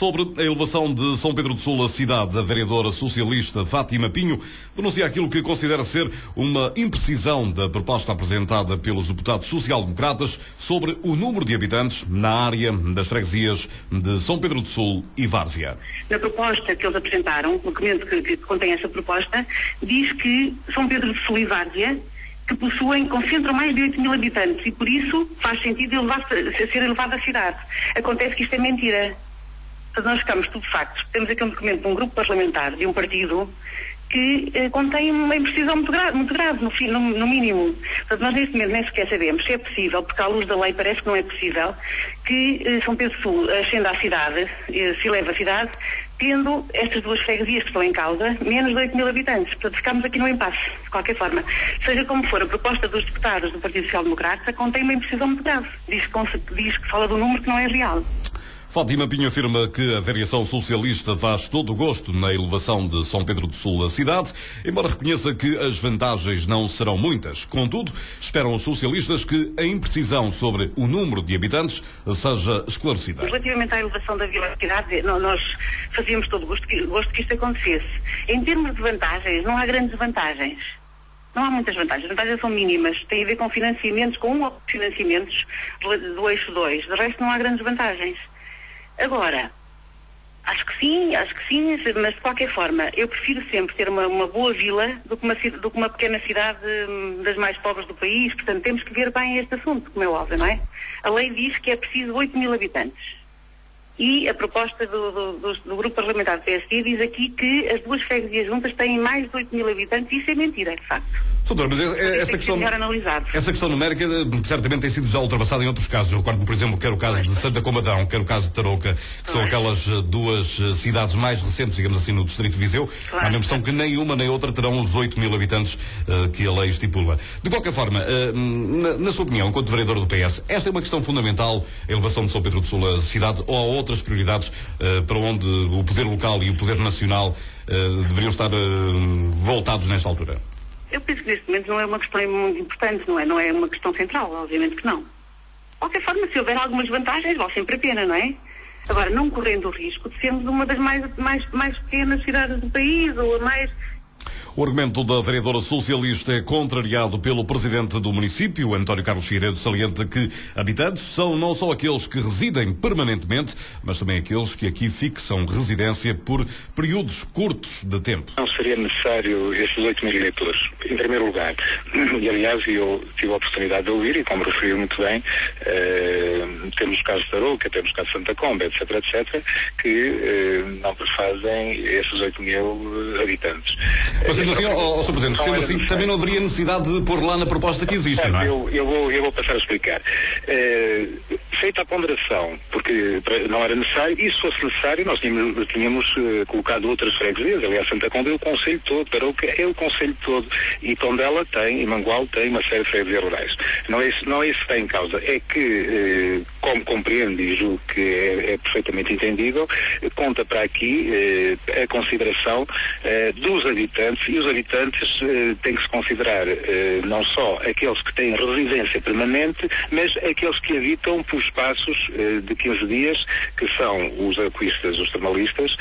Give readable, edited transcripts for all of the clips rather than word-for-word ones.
Sobre a elevação de São Pedro do Sul à cidade, a vereadora socialista Fátima Pinho denuncia aquilo que considera ser uma imprecisão da proposta apresentada pelos deputados social-democratas sobre o número de habitantes na área das freguesias de São Pedro do Sul e Várzea. Na proposta que eles apresentaram, o documento que contém essa proposta, diz que São Pedro do Sul e Várzea que concentram mais de 8 mil habitantes e por isso faz sentido ser elevado à cidade. Acontece que isto é mentira. Nós ficamos estupefactos. Temos aqui um documento de um grupo parlamentar, de um partido, que contém uma imprecisão muito grave no mínimo. Portanto, nós neste momento nem sequer sabemos se é possível, porque à luz da lei parece que não é possível, que São Pedro do Sul ascenda à cidade, se eleva à cidade, tendo estas duas freguesias que estão em causa menos de 8 mil habitantes. Portanto, ficamos aqui num impasse, de qualquer forma. Seja como for, a proposta dos deputados do Partido Social Democrata contém uma imprecisão muito grave. Diz que fala de um número que não é real. Fátima Pinho afirma que a variação socialista faz todo o gosto na elevação de São Pedro do Sul à cidade, embora reconheça que as vantagens não serão muitas. Contudo, esperam os socialistas que a imprecisão sobre o número de habitantes seja esclarecida. Relativamente à elevação da vilaridade, nós fazíamos todo o gosto que isto acontecesse. Em termos de vantagens, não há grandes vantagens. Não há muitas vantagens. As vantagens são mínimas. Tem a ver com financiamentos, com um ou financiamentos do eixo 2. De resto, não há grandes vantagens. Agora, acho que sim, mas de qualquer forma, eu prefiro sempre ter uma boa vila do que uma pequena cidade das mais pobres do país. Portanto, temos que ver bem este assunto, como é óbvio, não é? A lei diz que é preciso 8 mil habitantes. E a proposta do grupo parlamentar do PSD diz aqui que as duas freguesias juntas têm mais de 8 mil habitantes, e isso é mentira, de facto. Doutor, mas essa questão numérica certamente tem sido já ultrapassada em outros casos. Eu recordo-me, por exemplo, quer o caso de Santa Combadão, quer o caso de Tarouca, que são aquelas duas cidades mais recentes, digamos assim, no Distrito de Viseu. Há a impressão que nem uma nem outra terão os 8 mil habitantes que a lei estipula. De qualquer forma, na sua opinião, enquanto vereador do PS, esta é uma questão fundamental, a elevação de São Pedro do Sul à cidade, ou há outras prioridades para onde o poder local e o poder nacional deveriam estar voltados nesta altura? Eu penso que neste momento não é uma questão muito importante, não é uma questão central, obviamente que não. De qualquer forma, se houver algumas vantagens, vale sempre a pena, não é? Agora, não correndo o risco de sermos uma das mais pequenas cidades do país, ou a mais... O argumento da vereadora socialista é contrariado pelo presidente do município, António Carlos Figueiredo, salienta que habitantes são não só aqueles que residem permanentemente, mas também aqueles que aqui fixam residência por períodos curtos de tempo. Não seria necessário esses 8 mil eleitores, em primeiro lugar. E, aliás, eu tive a oportunidade de ouvir, e como referiu muito bem, temos o caso de Tarouca, temos o caso de Santa Comba, etc., que não prefazem esses 8 mil habitantes. Sendo assim, Sr. Presidente, sendo assim, também não haveria necessidade de pôr lá na proposta que existe, não é? Eu vou passar a explicar. Feita a ponderação, porque não era necessário, e se fosse necessário, nós tínhamos colocado outras freguesias, aliás, Santa Comba é o concelho todo, Tarouca é o concelho todo, e Tondela tem, e Mangual tem uma série de freguesias rurais. Não é isso que está em causa, é que, como compreende e julgo que é perfeitamente entendível, conta para aqui a consideração dos habitantes, e os habitantes têm que se considerar não só aqueles que têm residência permanente, mas aqueles que habitam por espaços de 15 dias, que são os aquistas, os termalistas,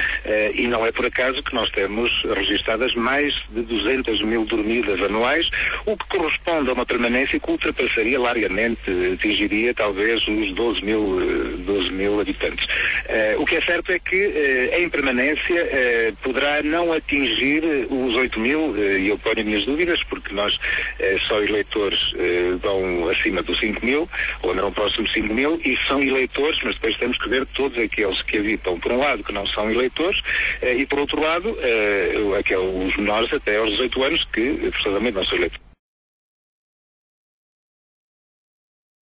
e não é por acaso que nós temos registadas mais de 200 mil dormidas anuais, o que corresponde a uma permanência que ultrapassaria largamente, atingiria talvez os 12 mil habitantes. O que é certo é que a impermanência poderá não atingir os 8 mil, e eu ponho minhas dúvidas, porque nós só eleitores vão acima dos 5 mil, ou andarão próximo de 5 mil, e são eleitores, mas depois temos que ver todos aqueles que habitam, por um lado, que não são eleitores, e por outro lado, os menores até aos 18 anos, que, forçosamente, não são eleitores.